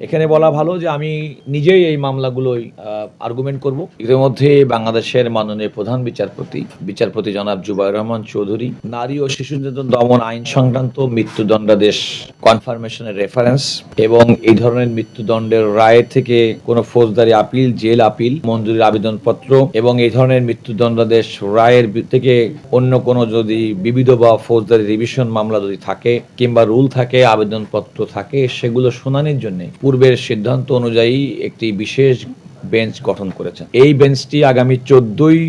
এখানে বলা ভালো যে আমি নিজেই এই মামলাগুলোই আর্গুমেন্ট করব। ইতিমধ্যে বাংলাদেশের মাননীয় প্রধান বিচারপতি জনাব জুবাইর রহমান চৌধুরী নারী ও শিশু নির্যাতন দমন আইন সংক্রান্ত মৃত্যুদণ্ডাদেশ কনফার্মেশনের রেফারেন্স এবং এই ধরনের মৃত্যুদণ্ডের রায় থেকে কোনো ফৌজদারি আপিল, জেল আপিল মঞ্জুরির আবেদনপত্র এবং এই ধরনের মৃত্যুদণ্ডাদেশ রায়ের থেকে অন্য কোনো যদি বিবিধ বা ফৌজদারি রিভিশন মামলা যদি থাকে কিংবা রুল থাকে, আবেদনপত্র থাকে, সেগুলো শুনানির জন্য পূর্বের সিদ্ধান্ত অনুযায়ী একটি বিশেষ বেঞ্চ গঠন করেছেন। এই বেঞ্চটি আগামী 14ই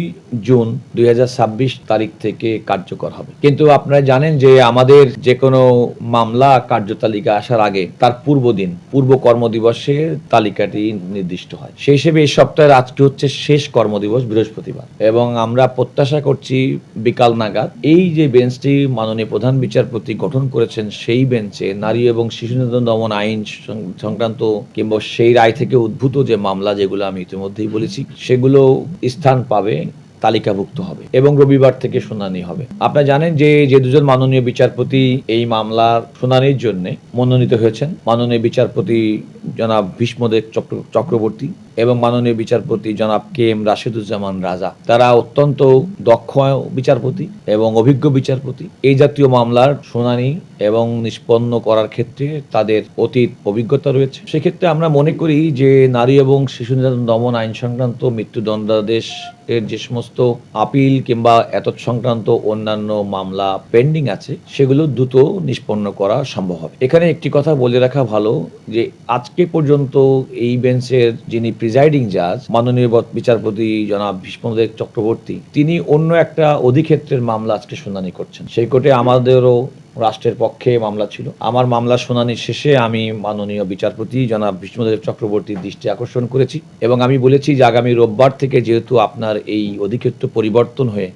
জুন 2026 তারিখ থেকে কার্যকর হবে। কিন্তু আপনারা জানেন যে আমাদের যে কোনো মামলা কার্যতালিকা আসার আগে তার পূর্ব কর্মদিবসে তালিকাটি নির্দিষ্ট হয়। সেই হিসেবে এই সপ্তাহের আজকে হচ্ছে শেষ কর্মদিবস, বৃহস্পতিবার, এবং আমরা প্রত্যাশা করছি বিকাল নাগাদ এই যে বেঞ্চটি মাননীয় প্রধান বিচারপতি গঠন করেছেন সেই বেঞ্চে নারী এবং শিশু নির্যাতন দমন আইন সংক্রান্ত কিংবা সেই রায় থেকে উদ্ভূত যে মামলা, যেগুলো আমি ইতিমধ্যেই বলেছি, সেগুলো স্থান পাবে, তালিকাভুক্ত হবে এবং রবিবার থেকে শুনানি হবে। আপনারা জানেন যে দুজন মাননীয় বিচারপতি এই মামলার শুনানির জন্য মনোনীত হয়েছেন, মাননীয় বিচারপতি জনাব ভীষ্মদেব চক্রবর্তী এবং মাননীয় বিচারপতি জনাব কে এম রাশেদুজ্জামান রাজা। তারা অত্যন্ত দক্ষ বিচারপতি এবং অভিজ্ঞ বিচারপতি। এই জাতীয় মামলার শুনানি এবং নিষ্পন্ন করার ক্ষেত্রে তাদের অতীত অভিজ্ঞতা রয়েছে। সেক্ষেত্রে আমরা মনে করি যে নারী এবং শিশু নির্যাতন দমন আইন সংক্রান্ত মৃত্যুদণ্ডাদেশ এর যে সমস্ত আপিল কিংবা এতৎ সংক্রান্ত অন্যান্য মামলা পেন্ডিং আছে, সেগুলো দ্রুত নিষ্পন্ন করা সম্ভব হবে। এখানে একটি কথা বলে রাখা ভালো যে আজকে পর্যন্ত এই বেঞ্চের যিনি প্রিজাইডিং জাজ মাননীয় বিচারপতি জনাব ভীষ্মদেব চক্রবর্তী, তিনি অন্য একটা অধিক্ষেত্রের মামলা আজকে শুনানি করছেন। সেই কোর্টে আমাদেরও রাষ্ট্রের পক্ষে মামলা ছিল। আমার মামলা শুনানি শেষে আমি মাননীয় বিচারপতি জনাব ভীষ্মদেব চক্রবর্তীর দৃষ্টি আকর্ষণ করেছি এবং আমি বলেছি যে আগামী রোববার থেকে যেহেতু আপনার এই অধিক্ষেত্র পরিবর্তন হয়ে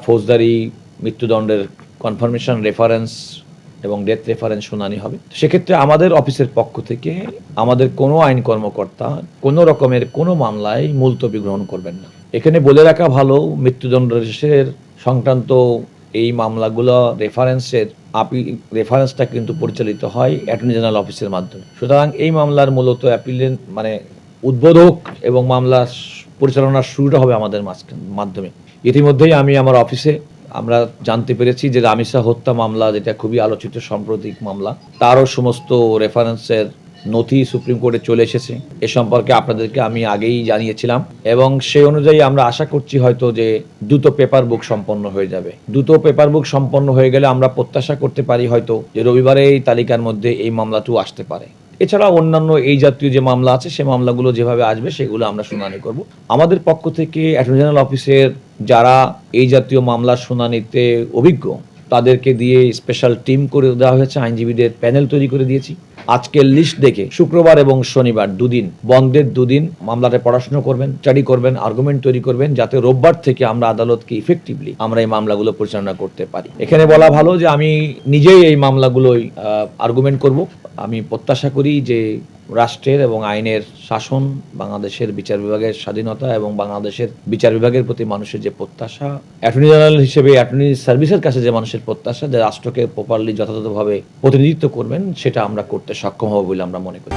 ফৌজদারি মৃত্যুদণ্ডের কনফার্মেশন রেফারেন্স এবং ডেথ রেফারেন্স শুনানি হবে, সেক্ষেত্রে আমাদের অফিসের পক্ষ থেকে আমাদের কোনো আইন কর্মকর্তা কোনো রকমের কোনো মামলায় মুলতবি গ্রহণ করবেন না। এখানে বলে রাখা ভালো, মৃত্যুদণ্ডাদেশের সংক্রান্ত এই মামলাগুলো রেফারেন্সটা কিন্তু পরিচালিত হয় অ্যাটর্নি জেনারেল অফিসের মাধ্যমে। সুতরাং এই মামলার মূলত অ্যাপিলের উদ্বোধক এবং মামলা পরিচালনার শুরুটা হবে আমাদের মাধ্যমে। ইতিমধ্যেই আমি আমার অফিসে আমরা জানতে পেরেছি যে রামিসা হত্যা মামলা, যেটা খুবই আলোচিত সাম্প্রতিক মামলা, তারও সমস্ত রেফারেন্সের নথি সুপ্রিম কোর্টে চলে এসেছে। এ সম্পর্কে আপনাদেরকে আমি আগেই জানিয়েছিলাম এবং সেই অনুযায়ী আমরা আশা করছি হয়তো যে দ্রুত পেপার বুক সম্পন্ন হয়ে যাবে। দ্রুত পেপার বুক সম্পন্ন হয়ে গেলে আমরা প্রত্যাশা করতে পারি হয়তো যে রবিবারে এই তালিকার মধ্যে এই মামলাটিও আসতে পারে। এছাড়া অন্যান্য এই জাতীয় যে মামলা আছে, সে মামলাগুলো যেভাবে আসবে সেগুলো আমরা শুনানি করব। আমাদের পক্ষ থেকে অ্যাটর্নি জেনারেল অফিসের যারা এই জাতীয় মামলার শুনানিতে অভিজ্ঞ, তাদেরকে দিয়ে স্পেশাল টিম করে দেওয়া হয়েছে, আইনজীবীদের প্যানেল তৈরি করে দিয়েছি। আজকের লিস্ট দেখে শুক্রবার এবং শনিবার বন্ধের দুদিন মামলাটা পড়াশোনা করবেন, স্টাডি করবেন, আর্গুমেন্ট তৈরি করবেন, যাতে রোববার থেকে আমরা আদালতকে ইফেক্টিভলি আমরা এই মামলাগুলো পরিচালনা করতে পারি। এখানে বলা ভালো যে আমি নিজেই এই মামলাগুলোই আর্গুমেন্ট করব। আমি প্রত্যাশা করি যে রাষ্ট্রের এবং আইনের শাসন, বাংলাদেশের বিচার বিভাগের স্বাধীনতা এবং বাংলাদেশের বিচার বিভাগের প্রতি মানুষের যে প্রত্যাশা, অ্যাটর্নি জেনারেল হিসেবে অ্যাটর্নি সার্ভিসের কাছে যে মানুষের প্রত্যাশা, যে রাষ্ট্রকে প্রপারলি যথাযথভাবে প্রতিনিধিত্ব করবেন, সেটা আমরা করতে সক্ষম হব বলে আমরা মনে করি।